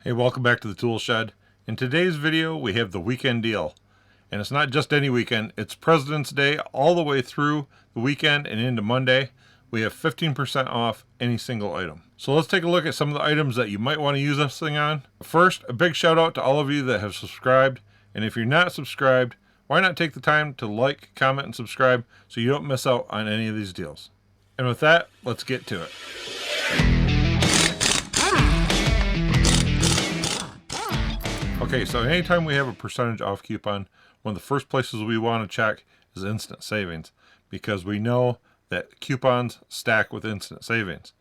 Hey, welcome back to the Tool Shed. In today's video, we have the weekend deal. And it's not just any weekend, it's President's Day all the way through the weekend and into Monday. We have 15% off any single item. So let's take a look at some of the items that you might want to use this thing on. First, a big shout out to all of you that have subscribed. And if you're not subscribed, why not take the time to like, comment, and subscribe so you don't miss out on any of these deals. And with that, let's get to it. Okay, so anytime we have a percentage off coupon, one of the first places we want to check is instant savings, because we know that coupons stack with instant savings.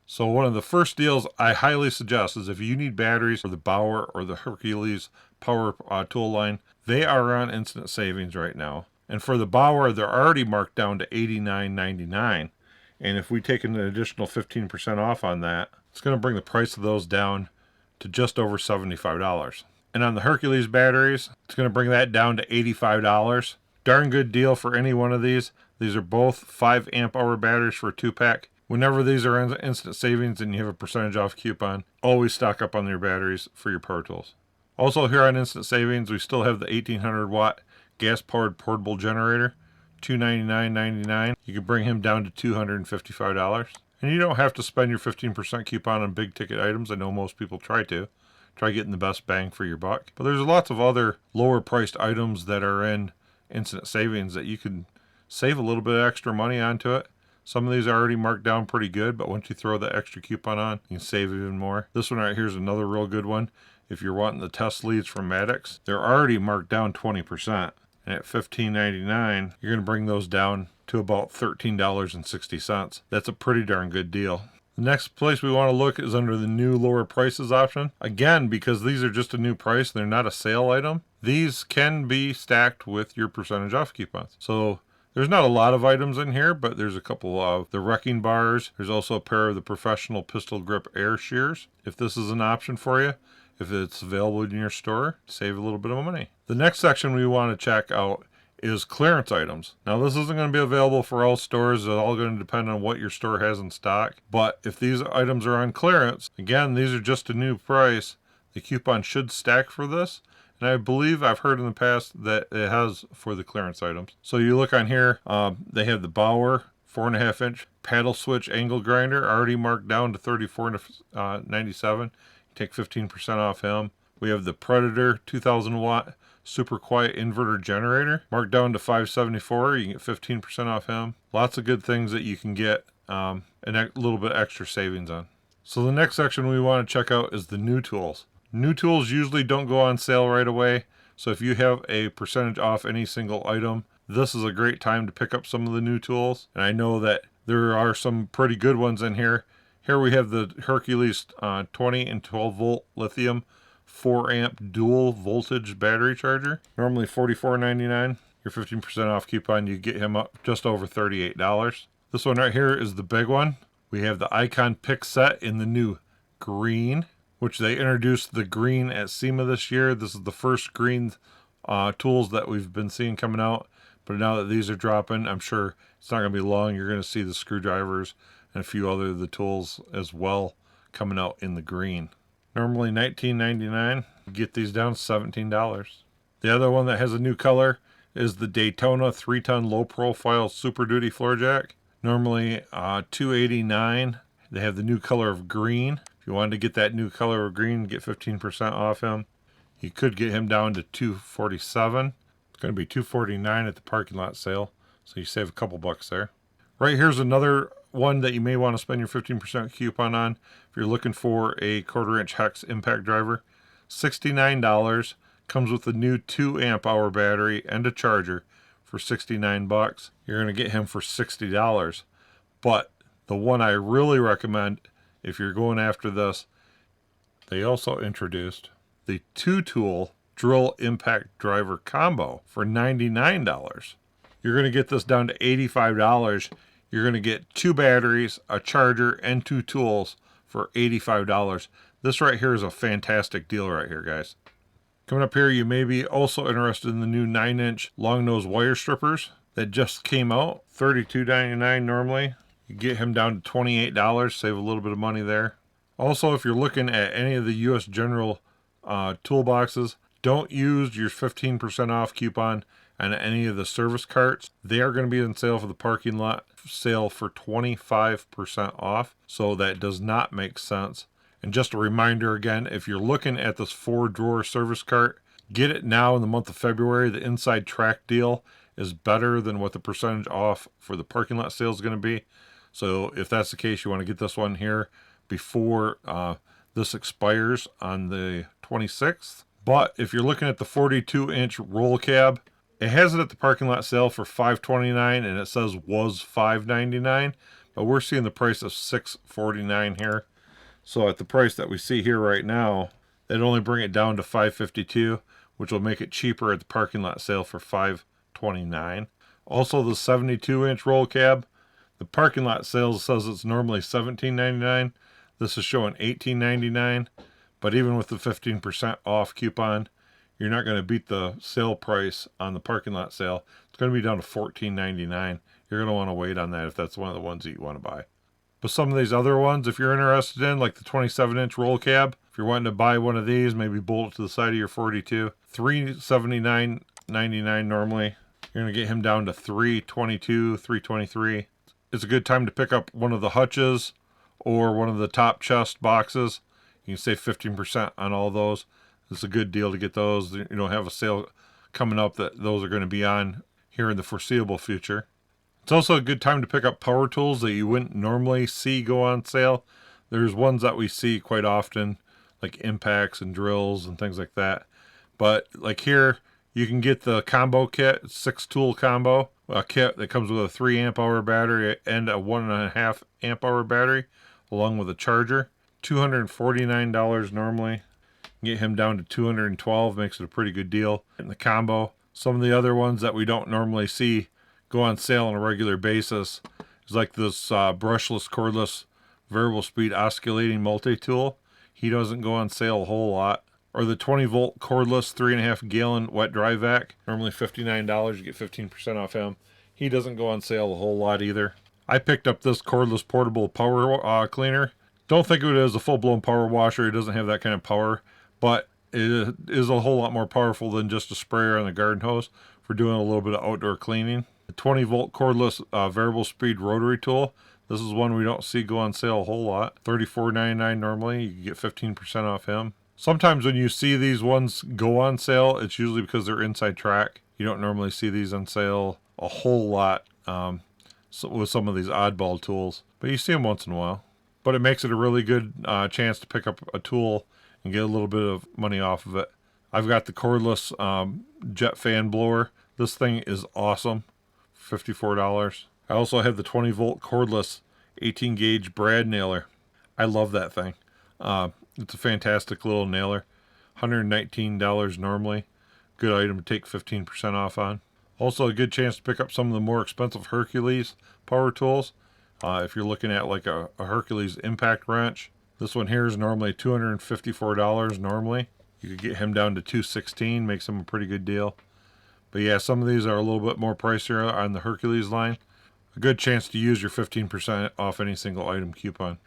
So one of the first deals I highly suggest is if you need batteries for the Bauer or the Hercules power tool line, they are on instant savings right now. And for the Bauer, they're already marked down to $89.99. And if we take an additional 15% off on that, it's going to bring the price of those down to just over $75. And on the Hercules batteries, it's going to bring that down to $85. Darn good deal for any one of these. These are both 5 amp hour batteries for a 2-pack. Whenever these are in instant savings and you have a percentage off coupon, always stock up on your batteries for your power tools. Also here on instant savings, we still have the 1800 watt gas powered portable generator, $299.99. You can bring him down to $255. And you don't have to spend your 15% coupon on big ticket items. I know most people try to. Try getting the best bang for your buck. But there's lots of other lower priced items that are in instant savings that you can save a little bit of extra money onto it. Some of these are already marked down pretty good, but once you throw the extra coupon on, you can save even more. This one right here is another real good one. If you're wanting the test leads from Maddox, they're already marked down 20%. And at $15.99, you're going to bring those down to about $13.60. That's a pretty darn good deal. The next place we want to look is under the new lower prices option. Again, because these are just a new price, they're not a sale item, these can be stacked with your percentage off coupons. So there's not a lot of items in here, but there's a couple of the wrecking bars. There's also a pair of the professional pistol grip air shears. If this is an option for you, if it's available in your store, save a little bit of money. The next section we want to check out is clearance items. Now this isn't going to be available for all stores. It's all going to depend on what your store has in stock. But if these items are on clearance, again, these are just a new price. The coupon should stack for this. And I believe I've heard in the past that it has for the clearance items. So you look on here, they have the Bauer 4.5-inch paddle switch angle grinder, already marked down to $34.97. Take 15% off him. We have the Predator 2000 watt super quiet inverter generator, marked down to $574. You can get 15% off him. Lots of good things that you can get a little bit extra savings on. So the next section we want to check out is the new tools. New tools usually don't go on sale right away. So if you have a percentage off any single item, this is a great time to pick up some of the new tools. And I know that there are some pretty good ones in here. Here we have the Hercules 20 and 12 volt lithium 4 amp dual voltage battery charger. Normally $44.99. Your 15% off coupon, you get him up just over $38. This one right here is the big one. We have the Icon pick set in the new green, which they introduced the green at SEMA this year. This is the first green tools that we've been seeing coming out. But now that these are dropping, I'm sure it's not going to be long. You're going to see the screwdrivers and a few other of the tools as well coming out in the green. Normally $19.99. Get these down to $17. The other one that has a new color is the Daytona 3-ton low profile Super Duty floor jack. Normally $289. They have the new color of green. If you wanted to get that new color of green, get 15% off him. You could get him down to $247. It's going to be $249 at the parking lot sale, so you save a couple bucks there. Right here's another one that you may want to spend your 15% coupon on if you're looking for a 1/4-inch hex impact driver. $69. Comes with a new 2 amp hour battery and a charger for $69. You're going to get him for $60. But the one I really recommend if you're going after this, they also introduced the 2-tool drill impact driver combo for $99. You're going to get this down to $85. You're going to get 2 batteries, a charger, and 2 tools for $85. This right here is a fantastic deal right here, guys. Coming up here, you may be also interested in the new 9-inch long nose wire strippers that just came out. $32.99 normally. You get him down to $28, save a little bit of money there. Also, if you're looking at any of the U.S. General toolboxes, don't use your 15% off coupon on any of the service carts. They are going to be on sale for the parking lot sale for 25% off, so that does not make sense. And just a reminder again, if you're looking at this 4-drawer service cart, get it now in the month of February. The inside track deal is better than what the percentage off for the parking lot sale is going to be. So if that's the case, you want to get this one here before this expires on the 26th. But if you're looking at the 42-inch roll cab, it has it at the parking lot sale for $529, and it says was $599, but we're seeing the price of $649 here. So at the price that we see here right now, they'd only bring it down to $552, which will make it cheaper at the parking lot sale for $529. Also, the 72-inch roll cab, the parking lot sales says it's normally $17.99. This is showing $18.99, but even with the 15% off coupon, you're not going to beat the sale price on the parking lot sale. It's going to be down to $14.99. You're going to want to wait on that if that's one of the ones that you want to buy. But some of these other ones, if you're interested in, like the 27-inch roll cab, if you're wanting to buy one of these, maybe bolt it to the side of your 42, $379.99 normally. You're going to get him down to $322, $323. It's a good time to pick up one of the hutches or one of the top chest boxes. You can save 15% on all those. It's a good deal to get those. You don't have a sale coming up that those are going to be on here in the foreseeable future. It's also a good time to pick up power tools that you wouldn't normally see go on sale. There's ones that we see quite often, like impacts and drills and things like that. But like here, you can get the combo kit, 6-tool combo, a kit that comes with a 3 amp hour battery and a 1.5 amp hour battery, along with a charger. $249 normally. Get him down to $212, makes it a pretty good deal in the combo. Some of the other ones that we don't normally see go on sale on a regular basis is like this brushless, cordless, variable speed oscillating multi-tool. He doesn't go on sale a whole lot. Or the 20-volt cordless 3.5 gallon wet dry vac, normally $59, you get 15% off him. He doesn't go on sale a whole lot either. I picked up this cordless portable power cleaner. Don't think of it as a full-blown power washer. It doesn't have that kind of power, but it is a whole lot more powerful than just a sprayer on the garden hose for doing a little bit of outdoor cleaning. The 20-volt cordless variable speed rotary tool. This is one we don't see go on sale a whole lot. $34.99 normally. You can get 15% off him. Sometimes when you see these ones go on sale, it's usually because they're inside track. You don't normally see these on sale a whole lot with some of these oddball tools, but you see them once in a while. But it makes it a really good chance to pick up a tool and get a little bit of money off of it. I've got the cordless jet fan blower. This thing is awesome. $54. I also have the 20-volt cordless 18-gauge brad nailer. I love that thing. It's a fantastic little nailer. $119 normally. Good item to take 15% off on. Also a good chance to pick up some of the more expensive Hercules power tools. If you're looking at like a Hercules impact wrench, this one here is normally $254 normally. You could get him down to $216, makes him a pretty good deal. But yeah, some of these are a little bit more pricier on the Hercules line. A good chance to use your 15% off any single item coupon.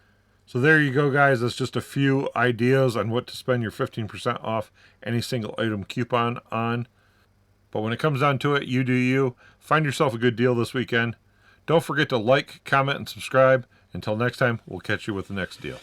So there you go, guys. That's just a few ideas on what to spend your 15% off any single item coupon on. But when it comes down to it, you do you. Find yourself a good deal this weekend. Don't forget to like, comment, and subscribe. Until next time, we'll catch you with the next deal.